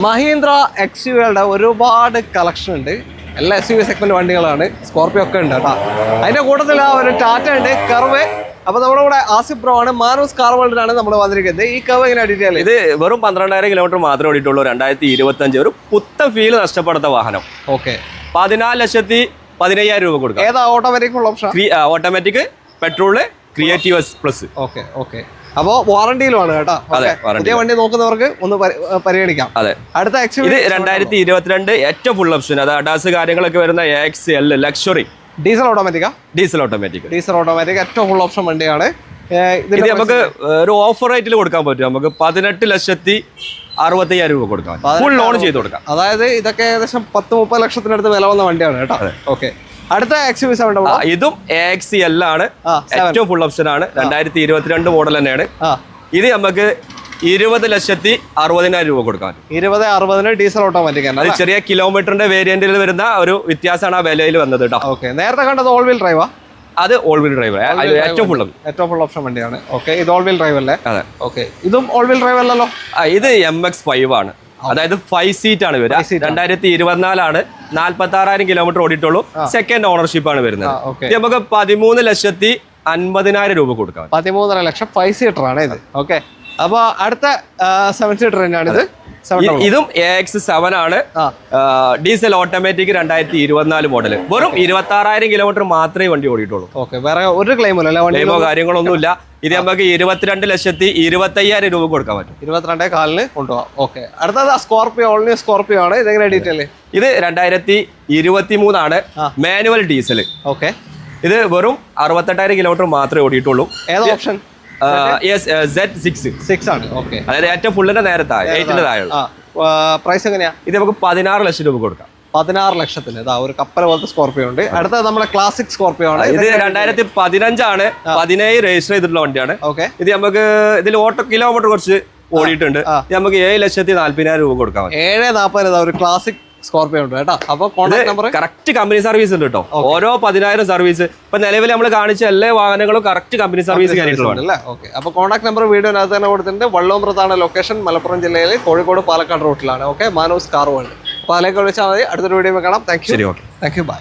മഹീന്ദ്ര എക്സ്യുവികളുടെ ഒരുപാട് കളക്ഷൻ ഉണ്ട്. എല്ലാ SUV സെഗ്മെന്റ് വണ്ടികളാണ്. സ്കോർപിയോ ഒക്കെ ഉണ്ട് കേട്ടോ. അതിന്റെ കൂട്ടത്തിൽ ഒരു ടാറ്റ ഉണ്ട്, കർവ്. അപ്പൊ നമ്മുടെ കൂടെ ആസിഫ് ബ്രോ ആണ്, മാനൂസ് കാർ വേൾഡിലാണ് നമ്മൾ വന്നിരിക്കുന്നത്. ഈ കർവ് എങ്ങനെ ഡീറ്റെയിൽ? ഇത് വെറും 12,000 കിലോമീറ്റർ മാത്രമേ ഓടിയിട്ടുള്ളൂ. 2025 ഒരു പുത്ത ഫീൽ നഷ്ടപ്പെടുത്ത വാഹനം. ഓക്കെ, 14,15,000 രൂപ കൊടുക്കാം. ഏതാ ഓട്ടോമാറ്റിക് ഉള്ള option? Automatic, petrol, creative plus. Okay okay. അപ്പോൾ വാറണ്ടിയിലുമാണ് കേട്ടോ. പുതിയ വണ്ടി നോക്കുന്നവർക്ക് ഒന്ന് പരിഗണിക്കാം. അതെ, അടുത്ത എക്സ്യുവി ഇത് 2022 ഏറ്റവും ഫുൾ ഓപ്ഷൻ, അത് അഡാസ് കാര്യങ്ങളൊക്കെ വരുന്ന XL ലക്ഷറി ഡീസൽ ഓട്ടോമാറ്റിക്കാ. ഡീസൽ ഓട്ടോമാറ്റിക് ഏറ്റവും ഫുൾ ഓപ്ഷൻ വണ്ടിയാണ്. ഇത് നമുക്ക് ഒരു ഓഫർ റേറ്റിൽ കൊടുക്കാൻ പറ്റും. നമുക്ക് 18,60,000 രൂപ കൊടുക്കാം, ഫുൾ ലോൺ ചെയ്ത് കൊടുക്കാം. അതായത് ഇതൊക്കെ ഏകദേശം 10-30 ലക്ഷത്തിനടുത്ത് വില വന്ന വണ്ടിയാണ് കേട്ടോ. ഓക്കെ, അടുത്ത XUV ഇതും XL ആണ്, ഏറ്റവും ഫുൾ ഓപ്ഷൻ ആണ്. 2022 മോഡൽ തന്നെയാണ്. ഇത് നമുക്ക് 20,60,000 രൂപ കൊടുക്കാൻ. 20-60 ഡീസൽ ഓട്ടോമാറ്റിക്. അത് ചെറിയ കിലോമീറ്ററിന്റെ വേരിയന്റിൽ വരുന്ന ഒരു വ്യത്യാസമാണ് ആ വിലയിൽ വന്നത് കേട്ടോ. ഓക്കെ, നേരത്തെ കണ്ടത് ഓൾ വീൽ ഡ്രൈവാ? അത് ഓൾ വീൽ ഡ്രൈവ്, ഏറ്റവും ഫുൾ ഓപ്ഷൻ വണ്ടിയാണ്. ഓക്കെ, ഇത് ഓൾ വീൽ ഡ്രൈവ് അല്ലേ? അതെ. ഓക്കെ, ഇതും ഓൾ വീൽ ഡ്രൈവ് അല്ലല്ലോ? ഇത് MX-5 ആണ്, അതായത് 5 സീറ്റ് ആണ് വരിക. 2024 ആണ്, 46,000 കിലോമീറ്റർ ഓടിയിട്ടുള്ളൂ. സെക്കൻഡ് ഓണർഷിപ്പ് ആണ് വരുന്നത്. ഇത് നമുക്ക് 13,50,000 രൂപ കൊടുക്കാം. 13.5 ലക്ഷം 5 സീറ്റർ ആണ് ഇത്. ഓക്കെ, അപ്പൊ അടുത്ത 7 സീറ്റർ തന്നെയാണ് ഇത്. ഇതും AX7 ആണ്, ഡീസൽ ഓട്ടോമാറ്റിക്, 2024 മോഡൽ. വെറും 26,000 കിലോമീറ്റർ മാത്രമേ വണ്ടി ഓടിയിട്ടുള്ളൂ. ഓക്കെ, വേറെ ഒരു ക്ലെയിമോ കാര്യങ്ങളൊന്നുമില്ല. ഇത് നമുക്ക് 22,25,000 രൂപ കൊടുക്കാൻ പറ്റും. 22,400 കൊണ്ടുപോകാം. ഓക്കെ, അടുത്തത് സ്കോർപിയോ, ഓൾ ന്യൂ സ്കോർപിയോ ആണ്. ഇതെങ്ങനെ ഡീറ്റെയിൽ? ഇത് 2023 ആണ്, മാനുവൽ ഡീസൽ. ഓക്കെ, ഇത് വെറും 68,000 കിലോമീറ്റർ മാത്രമേ ഓടിയിട്ടുള്ളൂ. ഏത് ഓപ്ഷൻ? Z6 ആണ്. ഓക്കെ, അതായത് ഏറ്റവും ഫുള്ളിന്റെ നേരെ താഴെ, 8ന്റെ താഴെയുള്ള. പ്രൈസ് എങ്ങനെയാ? ഇത് നമുക്ക് 16 ലക്ഷം രൂപ കൊടുക്കാം. 16 ലക്ഷത്തിന് ഇതാ ഒരു കപ്പൽ പോലത്തെ സ്കോർപിയോ ഉണ്ട്. അടുത്ത നമ്മുടെ ക്ലാസിക് സ്കോർപിയോ ആണ്. ഇത് 2015 ആണ്, 17 രജിസ്റ്റർ ചെയ്തിട്ടുള്ള വണ്ടിയാണ്. ഓക്കെ, ഇത് നമുക്ക് ഇതിൽ ഓട്ടോ കിലോമീറ്റർ കുറച്ച് ഓടിയിട്ടുണ്ട്. ഇത് നമുക്ക് 7,40,000 രൂപ കൊടുക്കാം. 7,40,000 ഒരു ക്ലാസിക് സ്കോർപിയോ ഉണ്ട് കേട്ടോ. അപ്പൊ contact number correct company service ഉണ്ട് കേട്ടോ. ഓരോ 10,000 സർവീസ്. ഇപ്പൊ നിലവിൽ നമ്മൾ കാണിച്ച എല്ലാ വാഹനങ്ങളും കറക്റ്റ് കമ്പനി സർവീസ് കഴിഞ്ഞിട്ടുള്ളതാണ്. ഓക്കെ, അപ്പൊ കോൺടാക്ട് നമ്പർ വീഡിയോനകത്ത് തന്നെ കൊടുത്തിട്ടുണ്ട്. വള്ളോമ്പ്രത്താണ് ലൊക്കേഷൻ, മലപ്പുറം ജില്ലയിൽ കോഴിക്കോട് പാലക്കാട് റൂട്ടിലാണ്. Okay, Manu's car world. അപ്പൊ അതിലേക്ക് വിളിച്ചാൽ മതി. അടുത്തൊരു വീഡിയോ കാണാം. Thank you. ശരി, ഓക്കെ, താങ്ക് യു, ബൈ.